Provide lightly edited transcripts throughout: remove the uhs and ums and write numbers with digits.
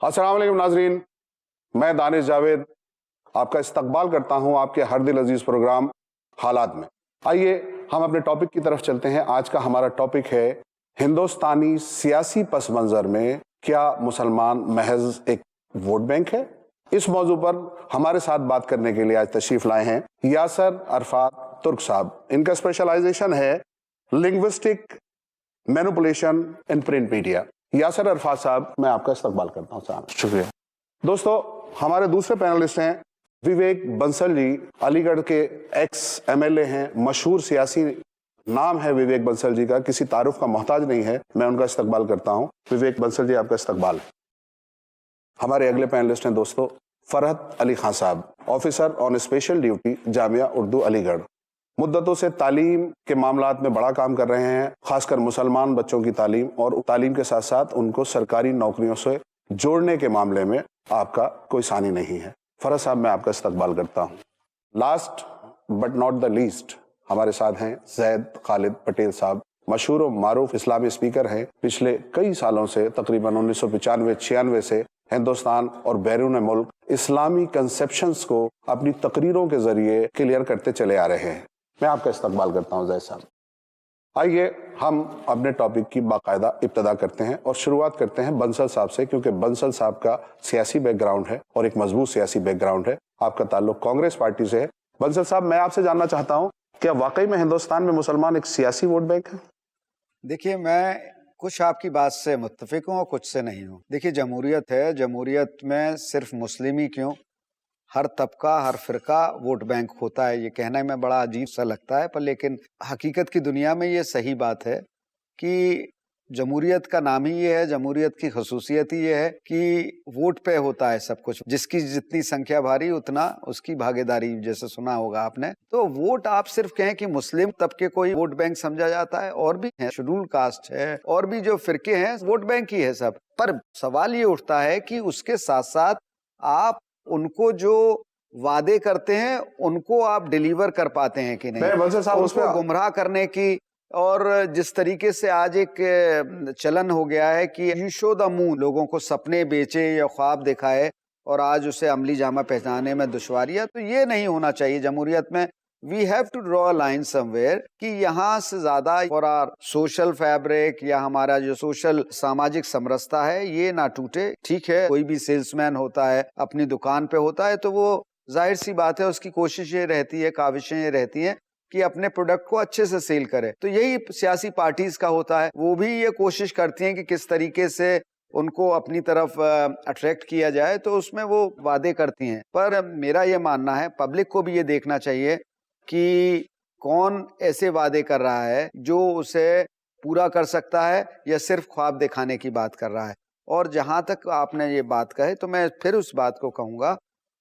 अस्सलाम वालेकुम नाजरीन, मैं दानिश जावेद आपका इस्तकबाल करता हूं आपके हर दिल अजीज प्रोग्राम हालात में। आइए हम अपने टॉपिक की तरफ चलते हैं। आज का हमारा टॉपिक है हिंदुस्तानी सियासी पस मंजर में क्या मुसलमान महज एक वोट बैंक है। इस मौजू पर हमारे साथ बात करने के लिए आज तशरीफ लाए हैं यासर अरफात तुर्क साहब। इनका स्पेशलाइजेशन है linguistic manipulation in print media. Yasir Arafat साहब, मैं आपका इस्तकबाल करता हूँ। साहब शुक्रिया। दोस्तों, हमारे दूसरे पैनलिस्ट हैं विवेक बंसल जी, अलीगढ़ के एक्स एमएलए हैं, मशहूर सियासी नाम है विवेक बंसल जी का, किसी तारुफ का मोहताज नहीं है। मैं उनका इस्तकबाल करता हूं। विवेक बंसल जी, आपका इस्तकबाल है। हमारे अगले पैनलिस्ट हैं दोस्तों फरहत अली खान साहब, officer on special duty Jamia Urdu Aligarh. मुद्दतों से तालीम के मामलात में बड़ा काम कर रहे हैं, खासकर मुसलमान बच्चों की तालीम और तालीम के साथ साथ उनको सरकारी नौकरियों से जोड़ने के मामले में आपका कोई सानी नहीं है। फरहत साहब, मैं आपका इस्तकबाल करता हूं। Last but not the least हमारे साथ हैं जैद खालिद पटेल साहब, मशहूर और मारूफ इस्लामी स्पीकर हैं। पिछले कई सालों से, तकरीबन 1995-96 से हिंदुस्तान और बैरून मुल्क इस्लामी कंसेप्शंस को अपनी तकरीरों के जरिए क्लियर करते चले आ रहे हैं। मैं आपका इस्तकबाल करता हूं जैद साहब। आइए हम अपने टॉपिक की बाकायदा इब्तदा करते हैं और शुरुआत करते हैं बंसल साहब से, क्योंकि बंसल साहब का सियासी बैकग्राउंड है और एक मजबूत सियासी बैकग्राउंड है। आपका ताल्लुक कांग्रेस पार्टी से है। बंसल साहब, मैं आपसे जानना चाहता हूं, क्या वाकई में हिंदुस्तान में मुसलमान एक सियासी वोट बैंक है? देखिए, मैं कुछ आपकी बात से मुत्तफिक हूँ और कुछ से नहीं हूँ। देखिए, जमहूरियत है, जमहूरियत में सिर्फ मुस्लिम ही क्यों, हर तबका हर फिरका वोट बैंक होता है। ये कहना में बड़ा अजीब सा लगता है, पर लेकिन हकीकत की दुनिया में ये सही बात है कि जमहूरियत का नाम ही ये है, जमहूरियत की खसूसियत ही ये है कि वोट पे होता है सब कुछ। जिसकी जितनी संख्या भारी उतना उसकी भागीदारी, जैसे सुना होगा आपने। तो वोट आप सिर्फ कहें कि मुस्लिम तबके को ही वोट बैंक समझा जाता है, और भी है, शेड्यूल कास्ट है, और भी जो फिरके हैं वोट बैंक ही है सब। पर सवाल ये उठता है कि उसके साथ साथ आप उनको जो वादे करते हैं उनको आप डिलीवर कर पाते हैं कि नहीं। उसको गुमराह करने की, और जिस तरीके से आज एक चलन हो गया है कि यू शो द मून, लोगों को सपने बेचे या ख्वाब दिखाए और आज उसे अमली जामा पहचाने में दुश्वारियां, तो ये नहीं होना चाहिए जमहूरियत में। We have to draw a line somewhere कि यहाँ से ज्यादा फॉर आवर सोशल फैब्रिक या हमारा जो सोशल सामाजिक समरसता है ये ना टूटे। ठीक है, कोई भी सेल्समैन होता है, अपनी दुकान पे होता है, तो वो जाहिर सी बात है उसकी कोशिश ये रहती है, काविशें ये रहती हैं कि अपने प्रोडक्ट को अच्छे से सेल करे। तो यही सियासी पार्टीज का होता है, वो भी ये कोशिश करती हैं कि किस तरीके से उनको अपनी तरफ अट्रैक्ट किया जाए, तो उसमें वो वादे करती हैं। पर मेरा ये मानना है पब्लिक को भी ये देखना चाहिए कि कौन ऐसे वादे कर रहा है जो उसे पूरा कर सकता है या सिर्फ ख्वाब दिखाने की बात कर रहा है। और जहां तक आपने ये बात कहे, तो मैं फिर उस बात को कहूंगा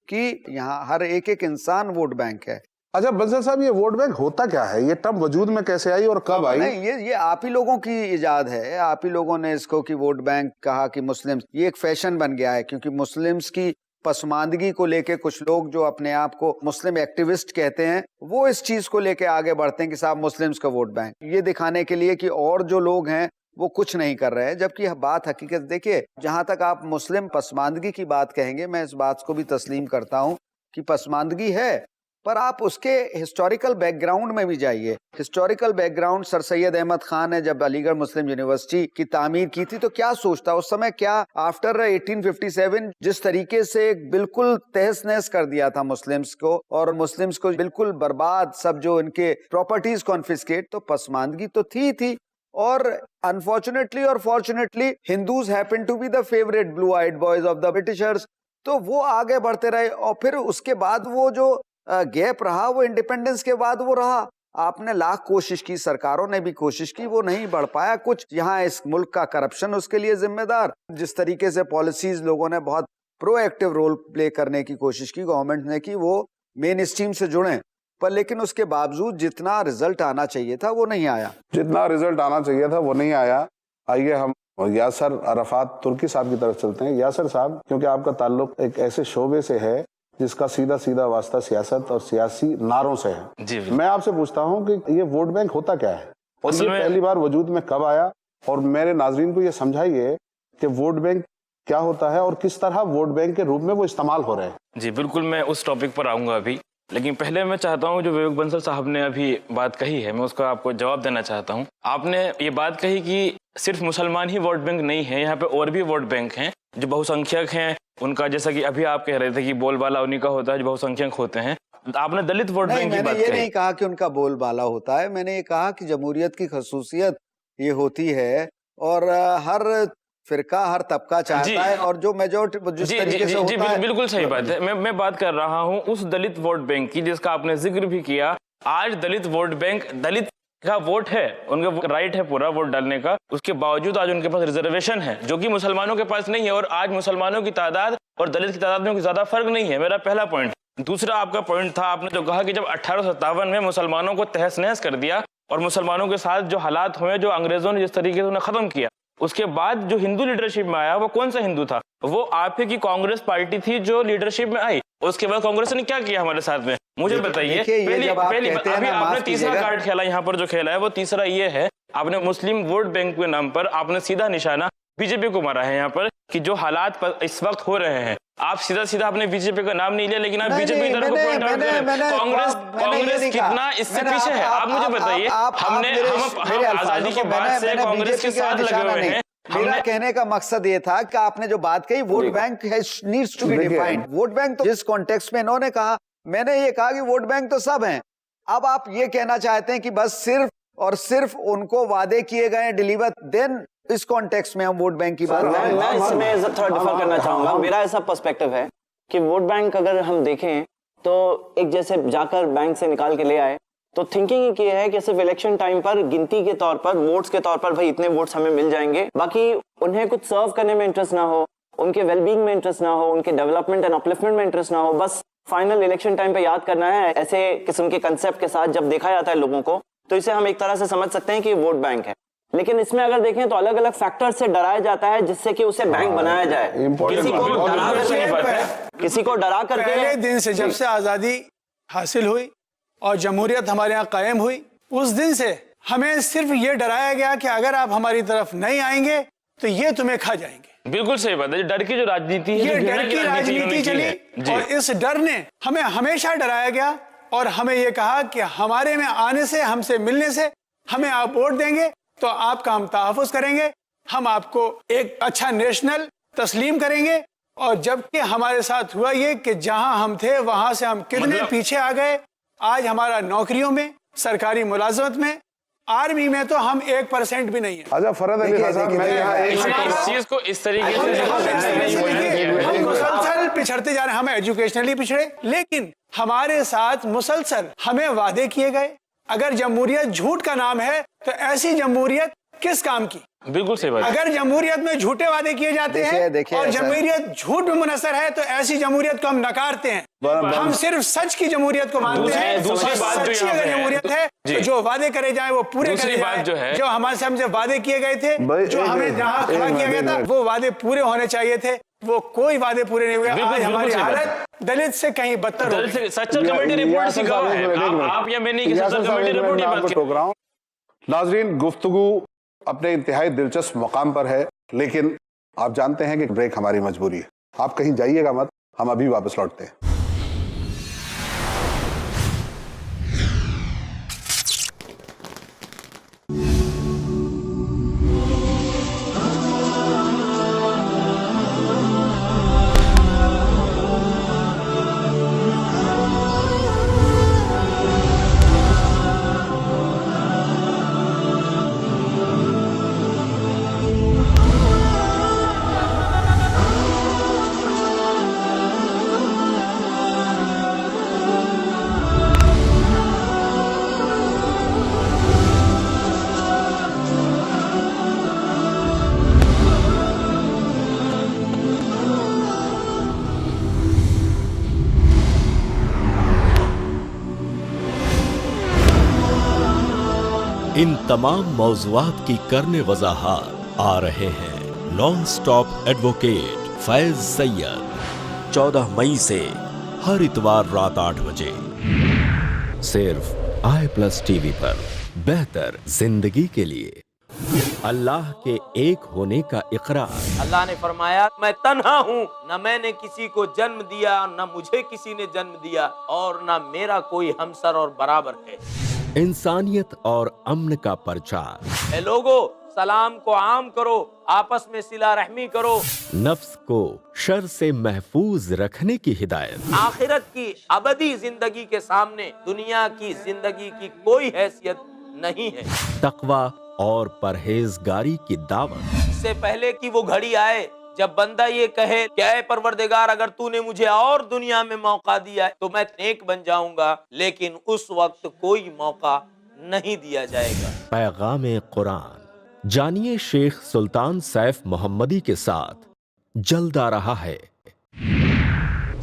कि यहाँ हर एक एक इंसान वोट बैंक है। अच्छा बंसल साहब, ये वोट बैंक होता क्या है? ये टर्म वजूद में कैसे आई और कब आई? नहीं, ये आप ही लोगों की इजाद है। आप ही लोगों ने इसको कि वोट बैंक कहा कि मुस्लिम्स, ये एक फैशन बन गया है, क्योंकि मुस्लिम्स की पसमानदगी को लेके कुछ लोग जो अपने आप को मुस्लिम एक्टिविस्ट कहते हैं, वो इस चीज को लेके आगे बढ़ते हैं कि साहब मुस्लिम्स का वोट बैंक, ये दिखाने के लिए कि और जो लोग हैं वो कुछ नहीं कर रहे हैं। जबकि बात हकीकत देखिए, जहां तक आप मुस्लिम पसमानदगी की बात कहेंगे, मैं इस बात को भी तस्लीम करता हूं कि पसमानदगी है, पर आप उसके हिस्टोरिकल बैकग्राउंड में भी जाइए। Historical background, sir Syed Ahmad Khan ने जब अलीगढ़ मुस्लिम यूनिवर्सिटी की तामीर की थी, तो क्या सोचता उस समय, क्या आफ्टर 1857 जिस तरीके से बिल्कुल तहस नहस कर दिया था मुस्लिम्स को, और मुस्लिम्स को बिल्कुल बर्बाद, सब जो इनके प्रॉपर्टीज कॉन्फिस्केट, तो पसमानदगी तो थी। और अनफॉर्चुनेटली और fortunately Hindus happen to be the favourite blue eyed boys of the Britishers, तो वो आगे बढ़ते रहे। और फिर उसके बाद वो जो गैप रहा, वो इंडिपेंडेंस के बाद वो रहा। आपने लाख कोशिश की, सरकारों ने भी कोशिश की, वो नहीं बढ़ पाया कुछ। यहाँ इस मुल्क का करप्शन उसके लिए जिम्मेदार, जिस तरीके से पॉलिसीज लोगों ने बहुत प्रोएक्टिव रोल प्ले करने की कोशिश की गवर्नमेंट ने कि वो मेन स्ट्रीम से जुड़े, पर लेकिन उसके बावजूद जितना रिजल्ट आना चाहिए था वो नहीं आया। जितना रिजल्ट आना चाहिए था वो नहीं आया। आइए हम यासर अरफात तुर्की साहब की तरफ चलते हैं। यासर साहब, क्योंकि आपका ताल्लुक एक ऐसे शोबे से है जिसका सीधा सीधा वास्ता सियासत और सियासी नारों से है जी, मैं आपसे पूछता हूं कि ये वोट बैंक होता क्या है और ये पहली बार वजूद में कब आया, और मेरे नाजरीन को ये समझाइए कि वोट बैंक क्या होता है और किस तरह वोट बैंक के रूप में वो इस्तेमाल हो रहे हैं। जी बिल्कुल, मैं उस टॉपिक पर आऊंगा अभी, लेकिन पहले मैं चाहता हूं जो विवेक बंसल साहब ने अभी बात कही है मैं उसका आपको जवाब देना चाहता हूं। आपने ये बात कही कि सिर्फ मुसलमान ही वोट बैंक नहीं है, यहाँ पे और भी वोट बैंक हैं जो बहुसंख्यक हैं उनका, जैसा कि अभी आप कह रहे थे कि बोलबाला उन्हीं का होता है जो बहुसंख्यक होते हैं। आपने दलित वोट बैंक की बात कही। मैंने ये नहीं कहा कि उनका बोलबाला होता है, मैंने ये कहा कि जमहूरियत की खसूसियत ये होती है और हर फिरका हर तबका चाहता है और जो मेजॉरिटी जिस तरीके से होता है। बिल्कुल सही बात है। मैं बात कर रहा हूं उस दलित वोट बैंक की जिसका आपने जिक्र भी किया। आज दलित वोट बैंक, दलित का वोट है, उनका राइट है पूरा वोट डालने का, उसके बावजूद आज उनके पास रिजर्वेशन है जो कि मुसलमानों के पास नहीं है, और आज मुसलमानों की तादाद और दलित की तादाद में कोई ज्यादा फर्क नहीं है। मेरा पहला पॉइंट। दूसरा आपका पॉइंट था, आपने जो कहा कि जब 1857 में मुसलमानों को तहस नहस कर दिया और मुसलमानों के साथ जो हालात हुए, जो अंग्रेजों ने जिस तरीके से उन्हें खत्म किया, उसके बाद जो हिंदू लीडरशिप में आया वो कौन सा हिंदू था? वो आप ही की कांग्रेस पार्टी थी जो लीडरशिप में आई। उसके बाद कांग्रेस ने क्या किया हमारे साथ में, मुझे बताइए। पहली अभी आपने तीसरा कार्ड खेला, यहाँ पर जो खेला है वो तीसरा ये है, आपने मुस्लिम वोट बैंक के नाम पर आपने सीधा निशाना बीजेपी को मारा है यहाँ पर कि जो हालात इस वक्त हो रहे हैं। आप सीधा आपने बीजेपी का नाम नहीं लिया, लेकिन आप बीजेपी को पॉइंट आउट कर रहे हैं। कांग्रेस कितना इससे पीछे है आप मुझे बताइए। हम आजादी के बाद से कांग्रेस के साथ लगे हुए हैं। मेरा कहने का मकसद ये था कि आपने जो बात कही vote bank needs to be defined. Vote bank तो जिस कॉन्टेक्स्ट में इन्होंने कहा, मैंने ये कहा कि वोट बैंक तो सब हैं। अब आप ये कहना चाहते हैं कि बस सिर्फ और सिर्फ उनको वादे किए गए डिलीवर, देन इस कॉन्टेक्स्ट में हम वोट बैंक की बात मैं इसमें थोड़ा डिफर करना चाहूंगा। मेरा ऐसा पर्सपेक्टिव है कि वोट बैंक अगर हम देखें तो एक जैसे जाकर बैंक से निकाल के ले आए तो थिंकिंग ये है कि सिर्फ इलेक्शन टाइम पर गिनती के तौर पर, वोट्स के तौर पर भाई इतने वोट्स हमें मिल जाएंगे, बाकी उन्हें कुछ सर्व करने में इंटरेस्ट ना हो, उनके वेलबींग में इंटरेस्ट ना हो, उनके डेवलपमेंट एंड अपलिफ्टमेंट में इंटरेस्ट ना हो, बस फाइनल इलेक्शन टाइम पे याद करना है। ऐसे किस्म के कंसेप्ट के साथ जब देखा जाता है लोगों को, तो इसे हम एक तरह से समझ सकते हैं कि वोट बैंक है। लेकिन इसमें अगर देखें तो अलग अलग फैक्टर से डराया जाता है जिससे कि उसे बैंक बनाया जाए। किसी को डरा करके पहले दिन से, जब से आजादी हासिल हुई और जमहूरियत हमारे यहाँ कायम हुई, उस दिन से हमें सिर्फ ये डराया गया कि अगर आप हमारी तरफ नहीं आएंगे तो ये तुम्हें खा जाएंगे। बिल्कुल सही बात है। डर की जो राजनीति है, ये डर की राजनीति चली और इस डर ने हमें हमेशा डराया गया और हमें ये कहा कि हमारे में आने से, हमसे मिलने से हमें आप वोट देंगे तो आपका हम तहफ़्फ़ुज़ करेंगे, हम आपको एक अच्छा नेशनल तस्लीम करेंगे। और जबकि हमारे साथ हुआ ये कि जहां हम थे वहां से हम कितने पीछे आ गए। आज हमारा नौकरियों में, सरकारी मुलाजमत में, आर्मी में तो हम 1% भी नहीं है। अच्छा फरहद अली साहब, मैं यहाँ इस चीज को इस तरीके से हम मुसलसल पिछड़ते जा रहे हैं। हम एजुकेशनली पिछड़े, लेकिन हमारे साथ मुसलसल हमें वादे किए गए। अगर जमहूरियत झूठ का नाम है तो ऐसी जमहूरियत किस काम की? बिल्कुल सही बात। अगर जमहूरियत में झूठे वादे किए जाते हैं और जमहूरियत झूठ में मुनसर है तो ऐसी जमहूरियत को हम नकारते हैं। हम सिर्फ सच की जमहूरियत को मानते हैं। दूसरी बात सच्ची अगर जमहूरियत है तो जो वादे करे जाए वो पूरे करे जाए। जो हमारे हमसे वादे किए गए थे, जो हमें जहाँ खड़ा किया गया था, वो वादे पूरे होने चाहिए थे। वो कोई वादे पूरे नहीं हुए। आज हमारी हालत दलित से कहीं बदतर हो गई। सच्चर कमेटी रिपोर्ट सिखा है आप या मैं नहीं, सच्चर कमेटी रिपोर्ट ये बात टोक रहा हूं। नाजरीन, गुफ्तगू अपने इंतहाई दिलचस्प मकाम पर है, लेकिन आप जानते हैं कि ब्रेक हमारी मजबूरी है। आप कहीं जाइएगा मत, हम अभी वापस लौटते हैं। इन तमाम मौज़ूआत की करने वज़ाहत आ रहे हैं non stop advocate Faiz Syed 14 मई से हर इतवार रात 8 बजे सिर्फ i+ टीवी पर। बेहतर जिंदगी के लिए अल्लाह के एक होने का इकरार। अल्लाह ने फरमाया मैं तन्हा हूँ, न मैंने किसी को जन्म दिया, न मुझे किसी ने जन्म दिया, और न मेरा कोई हमसर और बराबर है। इंसानियत और अमन का प्रचार। ए लोगो, सलाम को आम करो, आपस में सिला रहमी करो। नफ्स को शर से महफूज रखने की हिदायत। आखिरत की अबदी जिंदगी के सामने दुनिया की जिंदगी की कोई हैसियत नहीं है। तकवा और परहेजगारी की दावत। इससे पहले कि वो घड़ी आए जब बंदा ये कहे कि ऐ परवरदिगार, अगर तूने मुझे और दुनिया में मौका दिया तो मैं नेक बन जाऊंगा, लेकिन उस वक्त कोई मौका नहीं दिया जाएगा। पैगाम कुरान जानिए शेख सुल्तान सैफ मोहम्मदी के साथ जल्द आ रहा है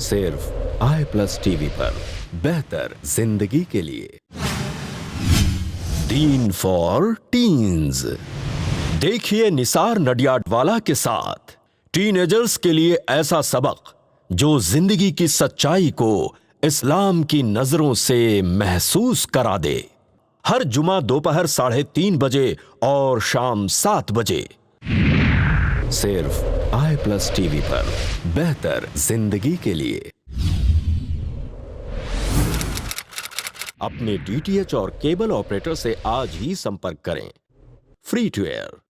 सिर्फ i+ टीवी पर। बेहतर जिंदगी के लिए। दीन फॉर टीन्स। देखिए निसार नडियाडवाला के साथ टीनेजर्स के लिए ऐसा सबक जो जिंदगी की सच्चाई को इस्लाम की नजरों से महसूस करा दे। हर जुमा दोपहर 3:30 बजे और शाम 7 बजे सिर्फ i+ टीवी पर। बेहतर जिंदगी के लिए। अपने DTH और केबल ऑपरेटर से आज ही संपर्क करें। Free to air.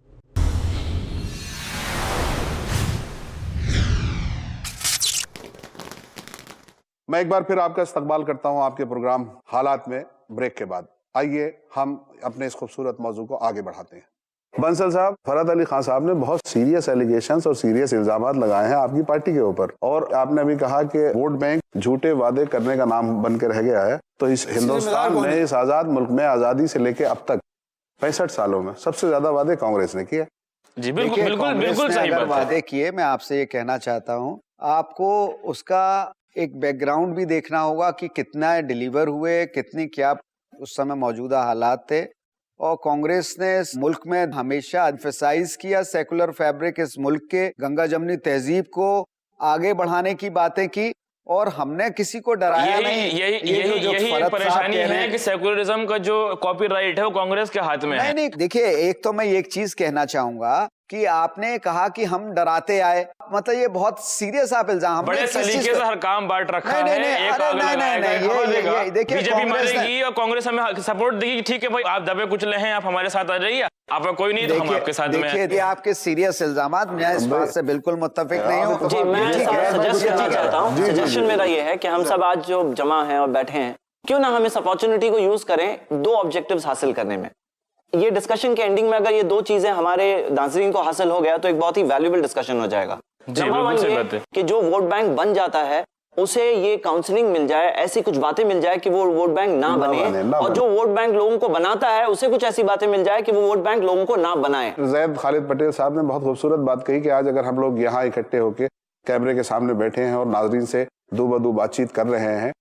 मैं एक बार फिर आपका इस्तकबाल करता हूं आपके प्रोग्राम हालात में ब्रेक के बाद। आइए हम अपने इस खूबसूरत मौजू को आगे बढ़ाते हैं। बंसल साहब, फरहत अली खान साहब ने बहुत सीरियस एलिगेशंस और सीरियस इल्जामात लगाए हैं आपकी पार्टी के ऊपर, और आपने अभी कहा कि वोट बैंक झूठे वादे करने का नाम बन के रह गया है। तो इस हिंदुस्तान में, इस आजाद मुल्क में, आजादी से लेके अब तक 65 सालों में सबसे ज्यादा वादे कांग्रेस ने किए। जी बिल्कुल बिल्कुल बिल्कुल सही बात है। वादे किए, मैं आपसे ये कहना चाहता हूँ, आपको उसका एक बैकग्राउंड भी देखना होगा कि कितना डिलीवर हुए, कितनी क्या उस समय मौजूदा हालात थे। और कांग्रेस ने इस मुल्क में हमेशा एम्फसाइज किया सेकुलर फैब्रिक, इस मुल्क के गंगा जमनी तहजीब को आगे बढ़ाने की बातें की, और हमने किसी को डराया नहीं। यही परेशानी है कि सेकुलरिज्म का जो कॉपीराइट है वो कांग्रेस के हाथ में है। नहीं, देखिए, एक तो मैं एक चीज कहना चाहूंगा कि आपने कहा कि हम डराते आए, मतलब ये बहुत सीरियस आप इल्जाम। बड़े सलीके से हर काम बांट रखा है। देखिए, बीजेपी मारेगी और कांग्रेस हमें सपोर्ट देगी, ठीक है भाई, आप दबे कुचले हैं, आप हमारे साथ आ जाइए, आपका कोई नहीं तो हम आपके साथ में। देखिए, आपके सीरियस इल्जामात, मैं इस बात से बिल्कुल मुत्तफिक नहीं हूँ। जी, मैं सजेस्ट करना चाहता हूँ। सजेशन मेरा ये है कि हम सब आज जो जमा हैं और बैठे हैं, क्यों ना हम इस अपॉर्चुनिटी को यूज करें 2 ऑब्जेक्टिव्स हासिल करने में। ये डिस्कशन के एंडिंग में अगर ये 2 चीजें हमारे नाज़रीन को हासिल हो गया तो एक बहुत ही वैल्यूएबल डिस्कशन हो जाएगा। नंबर 1 ये कि जो वोट बैंक बन जाता है उसे ये काउंसलिंग मिल जाए, ऐसी कुछ बातें मिल जाए कि वो वोट बैंक ना बने, और जो वोट बैंक लोगों को बनाता है उसे कुछ ऐसी बातें मिल जाए कि वो वोट बैंक लोगों को ना बनाए। जैद खालिद पटेल साहब ने बहुत खूबसूरत बात कही कि आज अगर हम लोग यहाँ इकट्ठे होकर कैमरे के सामने बैठे हैं और नाजरीन से दो बदू बातचीत कर रहे हैं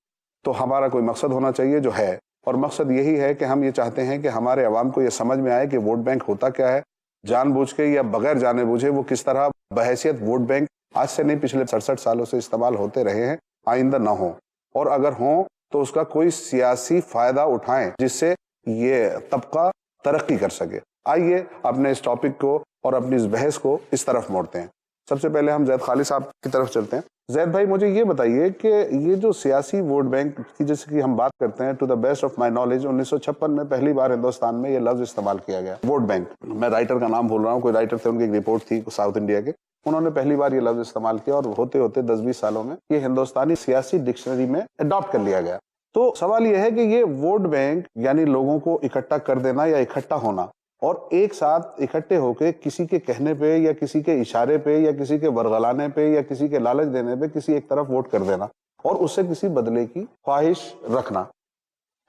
तो हमारा कोई मकसद होना चाहिए जो है, और मकसद यही है कि हम ये चाहते हैं कि हमारे अवाम को ये समझ में आए कि वोट बैंक होता क्या है, जानबूझ के या बगैर जाने बूझे वो किस तरह बहैसियत वोट बैंक आज से नहीं पिछले 67 सालों से इस्तेमाल होते रहे हैं, आइंदा ना हो, और अगर हों तो उसका कोई सियासी फायदा उठाएं जिससे ये तबका तरक्की कर सके। आइए अपने इस टॉपिक को और अपनी इस बहस को इस तरफ मोड़ते हैं। सबसे पहले हम जैद खालिद साहब की तरफ चलते हैं। जैद भाई, मुझे ये बताइए कि ये जो सियासी वोट बैंक की जैसे कि हम बात करते हैं, to the best of my knowledge 1956 में पहली बार हिंदुस्तान में ये लफ्ज इस्तेमाल किया गया, वोट बैंक। मैं राइटर का नाम बोल रहा हूँ, कोई राइटर थे, उनकी एक रिपोर्ट थी साउथ इंडिया के, उन्होंने पहली बार ये लफ्ज इस्तेमाल किया और होते होते 10-20 सालों में ये हिंदुस्तानी सियासी डिक्शनरी में अडॉप्ट कर लिया गया। तो सवाल ये है कि ये वोट बैंक यानी लोगों को इकट्ठा कर देना या इकट्ठा होना और एक साथ इकट्ठे होकर किसी के कहने पे या किसी के इशारे पे या किसी के वरगलाने पे या किसी के लालच देने पे किसी एक तरफ वोट कर देना और उससे किसी बदले की ख्वाहिश रखना,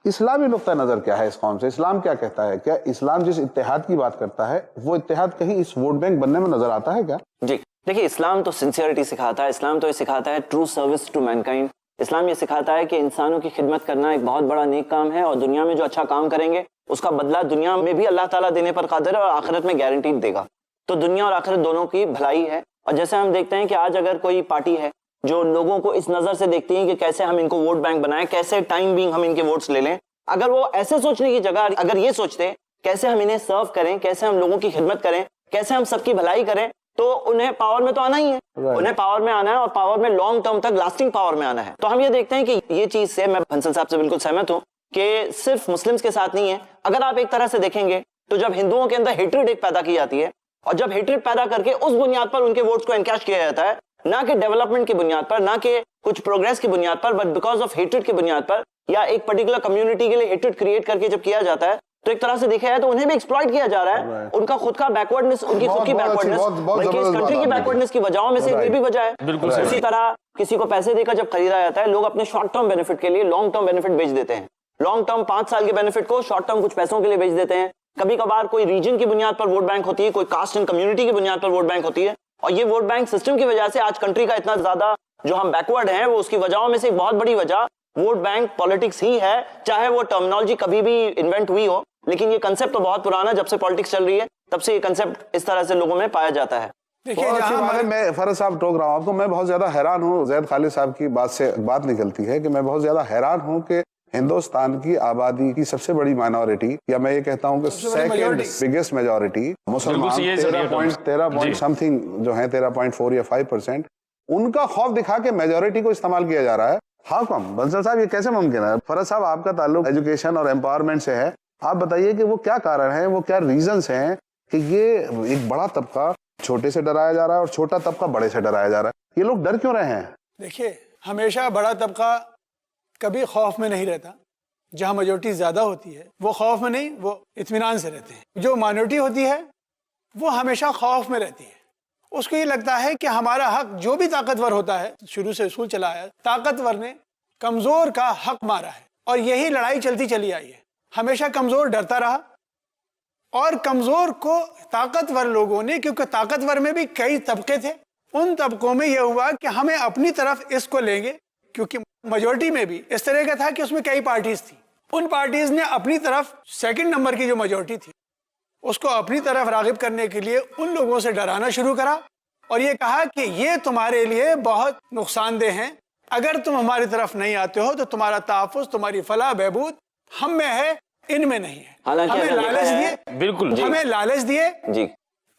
इस्लामी नुक्ता नजर क्या है इस कौम से? इस्लाम क्या कहता है? क्या इस्लाम जिस इत्तेहाद की बात करता है वो इत्तेहाद कहीं इस वोट बैंक बनने में नजर आता है क्या? जी देखिए, इस्लाम तो सिंसियरिटी सिखाता है, इस्लाम तो ये सिखाता है ट्रू सर्विस टू मैनकाइंड। इस्लाम ये सिखाता है कि इंसानों की खिदमत करना एक बहुत बड़ा नेक काम है और दुनिया में जो अच्छा काम करेंगे उसका बदला दुनिया में भी अल्लाह ताला देने पर कादिर है और आखिरत में गारंटीड देगा। तो दुनिया और आखिरत दोनों की भलाई है। और जैसे हम देखते हैं कि आज अगर कोई पार्टी है जो लोगों को इस नजर से देखती है कि कैसे हम इनको वोट बैंक बनाएं, कैसे टाइम बीइंग हम इनके वोट्स ले लें, अगर वो ऐसे सोचने की जगह अगर ये सोचते कैसे हम इन्हें सर्व करें, कैसे हम लोगों की खिदमत करें, कैसे हम सबकी भलाई करें, तो उन्हें पावर में तो आना ही है। उन्हें पावर में आना है और पावर में लॉन्ग टर्म तक लास्टिंग पावर में आना है। तो हम ये देखते हैं कि ये चीज से मैं बंसल साहब से बिल्कुल सहमत हूं कि सिर्फ मुस्लिम्स के साथ नहीं है। अगर आप एक तरह से देखेंगे तो जब हिंदुओं के अंदर हेट्रेड एक पैदा की जाती है और जब हेट्रेड पैदा करके उस बुनियाद पर उनके वोट्स को एनकैश किया जाता है, ना कि डेवलपमेंट की बुनियाद पर, ना कि कुछ प्रोग्रेस की बुनियाद पर, बट बिकॉज ऑफ हेट्रेड की बुनियाद पर या एक पर्टिकुलर कम्युनिटी के लिए हेट्रेड क्रिएट करके जब किया जाता है, तो एक तरह से देखा जाए तो उन्हें भी एक्सप्लॉइट किया जा रहा है। उनका खुद का बैकवर्डनेस, उनकी खुद की बैकवर्डनेस, बल्कि इस कंट्री की बैकवर्डनेस की वजहों में से ये भी वजह है। बिल्कुल इसी तरह किसी को पैसे देकर जब खरीदा जाता है, लोग अपने शॉर्ट टर्म बेनिफिट के लिए लॉन्ग टर्म बेनिफिट बेच देते हैं। लॉन्ग टर्म 5 साल के बेनिफिट को शॉर्ट टर्म कुछ पैसों के लिए बेच देते हैं। कभी कभार कोई रीजन की बुनियाद पर वोट बैंक होती है, कोई कास्ट एंड कम्युनिटी की बुनियाद पर वोट बैंक होती है। और ये वोट बैंक सिस्टम की वजह से आज कंट्री का इतना ज्यादा जो हम बैकवर्ड हैं, वो उसकी वजहों में से एक बहुत बड़ी वजह वोट बैंक पॉलिटिक्स ही है। चाहे वो टर्मिनोलॉजी कभी भी इन्वेंट हुई हो, लेकिन ये कंसेप्ट तो बहुत पुराना, जब से पॉलिटिक्स चल रही है तब से ये कंसेप्ट इस तरह से लोगों में पाया जाता है। देखिए, मैं फरज साहब टोक रहा हूँ आपको, मैं बहुत ज्यादा हैरान हूँ। जैद खालिद साहब की बात से बात निकलती है कि मैं बहुत ज्यादा हैरान हूँ कि हिंदुस्तान की आबादी की सबसे बड़ी माइनॉरिटी, या मैं ये कहता हूँ कि सेकंड बिगेस्ट मेजॉरिटी मुसलमान 13 पॉइंट समथिंग जो है 13.4 या 5%, उनका खौफ दिखा के मेजॉरिटी को इस्तेमाल किया जा रहा है। How come? बंसल साहब, ये कैसे मुमकिन है? फरज साहब, आपका ताल्लुक एजुकेशन और एम्पावरमेंट से है, आप बताइए कि वो क्या कारण है, वो क्या रीजंस हैं कि ये एक बड़ा तबका छोटे से डराया जा रहा है और छोटा तबका बड़े से डराया जा रहा है? ये लोग डर क्यों रहे हैं? देखिए, हमेशा बड़ा तबका कभी खौफ में नहीं रहता। जहां मेजोरिटी ज्यादा होती है वो खौफ में नहीं, वो इत्मीनान से रहते हैं। जो माइनॉरिटी होती है वो हमेशा खौफ में रहती है। उसको ये लगता है कि हमारा हक, जो भी ताकतवर होता है, शुरू से उसूल चला आया, ताकतवर ने कमजोर का हक मारा है और यही लड़ाई चलती चली आई है। हमेशा कमजोर डरता रहा और कमजोर को ताकतवर लोगों ने, क्योंकि ताकतवर में भी कई तबके थे, उन तबकों में यह हुआ कि हमें अपनी तरफ इसको लेंगे, क्योंकि मेजोरिटी में भी इस तरह का था कि उसमें कई पार्टीज थी। उन पार्टीज ने अपनी तरफ सेकंड नंबर की जो मेजोरिटी थी उसको अपनी तरफ रागिब करने के लिए उन लोगों से डराना शुरू करा और ये कहा कि ये तुम्हारे लिए बहुत नुकसानदेह हैं, अगर तुम हमारी तरफ नहीं आते हो तो तुम्हारा तहफ़्फ़ुज़, तुम्हारी फलाह बहबूद हम में है, इनमें नहीं है। हमें लालच दिए, बिल्कुल हमें लालच दिए जी,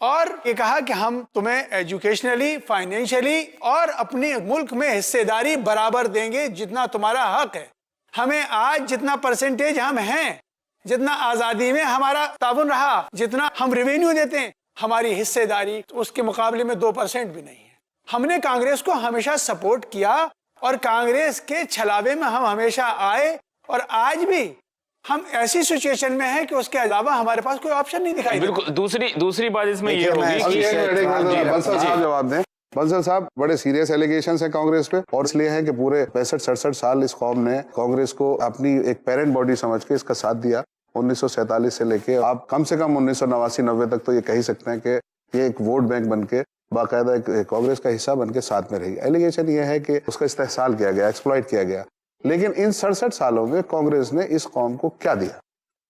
और ये कहा कि हम तुम्हें एजुकेशनली, फाइनेंशियली और अपने मुल्क में हिस्सेदारी बराबर देंगे जितना तुम्हारा हक है। हमें आज जितना परसेंटेज हम हैं, जितना आज़ादी में हमारा ताउन रहा, जितना हम रेवेन्यू देते हैं, हमारी हिस्सेदारी उसके मुकाबले में 2% भी नहीं है। हमने कांग्रेस को हमेशा सपोर्ट किया और कांग्रेस के छलावे में हम हमेशा आए और आज भी हम ऐसी सिचुएशन में हैं कि उसके अलावा हमारे पास कोई ऑप्शन नहीं दिखाई। बिल्कुल। दूसरी बात इसमें ये होगी कि बंसल साहब जवाब दें। बंसल साहब, बड़े सीरियस एलिगेशंस है कांग्रेस पे, और इसलिए है कि पूरे 65-67 साल इस कौम ने कांग्रेस को अपनी एक पेरेंट बॉडी समझ के इसका साथ दिया। 1947 से लेके आप कम से कम 1989-90 तक तो ये कह ही सकते हैं कि ये एक वोट बैंक बन के बाकायदा एक कांग्रेस का हिस्सा बन के साथ में रही। एलिगेशन ये है कि उसका इस्तेहसाल किया गया, एक्सप्लॉइट किया गया, लेकिन इन 67 सालों में कांग्रेस ने इस कौम को क्या दिया?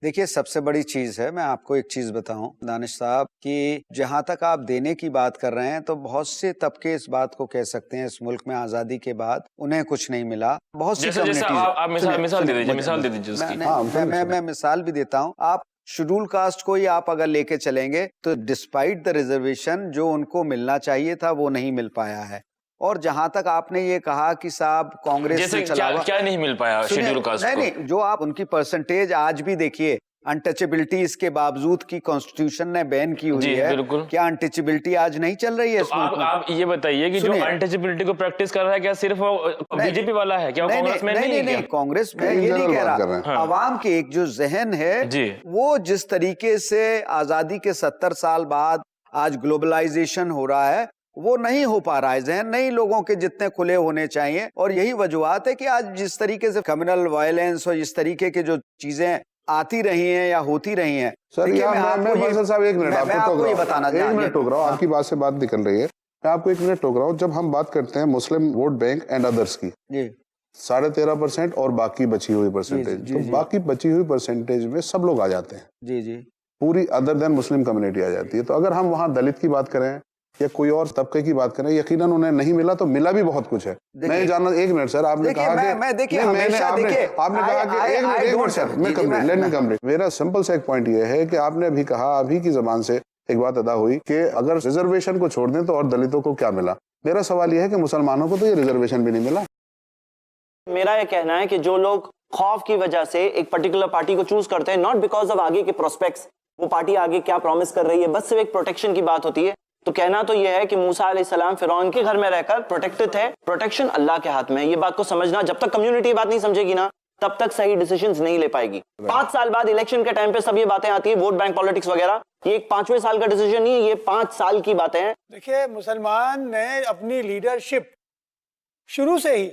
देखिए, सबसे बड़ी चीज है, मैं आपको एक चीज बताऊं दानिश साहब, कि जहां तक आप देने की बात कर रहे हैं तो बहुत से तबके इस बात को कह सकते हैं इस मुल्क में आजादी के बाद उन्हें कुछ नहीं मिला। बहुत सी आप मिसाल दे दीजिए। मैं मिसाल भी देता हूं। आप शेड्यूल कास्ट को ही आप अगर लेके चलेंगे तो डिस्पाइट द रिजर्वेशन जो उनको मिलना चाहिए था वो नहीं मिल पाया है। और जहां तक आपने ये कहा कि साहब कांग्रेस से क्या नहीं मिल पाया शेड्यूल कास्ट को? नहीं, जो आप उनकी परसेंटेज आज भी देखिए, अनटचेबिलिटी इसके बावजूद की कॉन्स्टिट्यूशन ने बैन की हुई है, क्या अनटचेबिलिटी आज नहीं चल रही है? तो आप ये बताइए कि जो अनटचेबिलिटी को प्रैक्टिस कर रहा है क्या सिर्फ बीजेपी वाला है? क्या कांग्रेस में नहीं? कांग्रेस में ये नहीं कह रहा। आवाम के एक जो जहन है वो जिस तरीके से आजादी के 70 साल बाद आज ग्लोबलाइजेशन हो रहा है वो नहीं हो पा रहा है। जहन नहीं लोगों के जितने खुले होने चाहिए, और यही वजूहत है कि आज जिस तरीके से कम्युनल वायलेंस और इस तरीके के जो चीजें आती रही हैं या होती रही हैं। सर, मैं बंसल साहब एक मिनट आपको ये बताना, एक मिनट टोक रहा हूँ, आपकी बात से बात निकल रही है, मैं आपको एक मिनट टोक रहा हूँ। जब हम बात करते हैं मुस्लिम वोट बैंक एंड अदर्स की, 13.5% और बाकी बची हुई परसेंटेज, तो बाकी बची हुई परसेंटेज में सब लोग आ जाते हैं। जी जी, पूरी अदर देन मुस्लिम कम्युनिटी आ जाती है। तो अगर हम वहाँ दलित की बात करें या कोई और तबके की बात करें, यकीनन उन्हें नहीं मिला तो मिला भी बहुत कुछ है। मैं जानना, एक मिनट सर, आपने कहा कि आपने कहा कि एक मिनट सर, मैं कंप्लीट, मेरा सिंपल सा एक पॉइंट ये है कि आपने अभी कहा, अभी की जबान से एक बात अदा हुई कि अगर रिजर्वेशन को छोड़ दें तो और दलितों को क्या मिला। मेरा सवाल यह है कि मुसलमानों को तो ये रिजर्वेशन भी नहीं मिला। मेरा यह कहना है कि जो लोग खौफ की वजह से एक पर्टिकुलर पार्टी को चूज करते हैं, नॉट बिकॉज ऑफ आगे के प्रोस्पेक्ट्स, वो पार्टी आगे क्या प्रॉमिस कर रही है, बस सिर्फ एक प्रोटेक्शन की बात होती है। तो कहना तो यह है कि मूसा अलैहिस्सलाम फिरौन के घर में रहकर प्रोटेक्टेड थे, प्रोटेक्शन अल्लाह के हाथ में है। ये बात को समझना, जब तक कम्युनिटी बात नहीं समझेगी ना, तब तक सही डिसीजंस नहीं ले पाएगी। 5 साल बाद इलेक्शन के टाइम पे सब ये बातें आती है, वोट बैंक पॉलिटिक्स वगैरह, ये एक 5वें साल का डिसीजन नहीं है, ये 5 साल की बातें हैं। देखिए, मुसलमान ने अपनी लीडरशिप शुरू से ही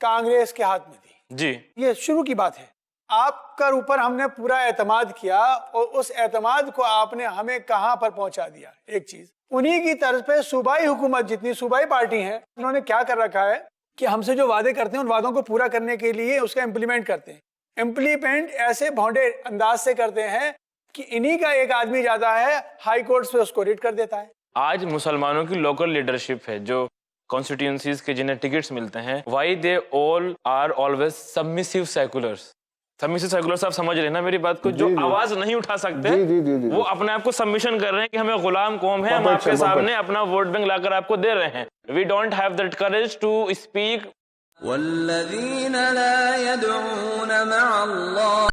कांग्रेस के हाथ में दी जी, ये शुरू की बात है। आपका ऊपर हमने पूरा एतमाद किया और उस एतमाद को आपने हमें कहां पर पहुंचा दिया। एक चीज, उन्हीं की तरफ पे सूबाई हुकूमत, जितनी सूबाई पार्टी हैं, उन्होंने क्या कर रखा है कि हमसे जो वादे करते हैं उन वादों को पूरा करने के लिए उसका इम्प्लीमेंट करते हैं। इम्प्लीमेंट ऐसे भौंडे अंदाज से करते हैं कि इन्हीं का एक आदमी जाता है हाई कोर्ट पे, उसको रिट कर देता है। आज मुसलमानों की लोकल लीडरशिप है जो कॉन्स्टिट्यूंसीज के जिन्हें टिकट्स मिलते हैं, why they all are always submissive seculars. Submissive seculars, आप समझ रहे हैं ना मेरी बात को, जो आवाज नहीं उठा सकते, वो अपने आप को सबमिशन कर रहे हैं कि हमें गुलाम कौम है, हम आपके सामने अपना वोट बैंक लाकर आपको दे रहे हैं। We don't have that courage to speak. वल्लज़ीना ला यदऊन मअ अल्लाह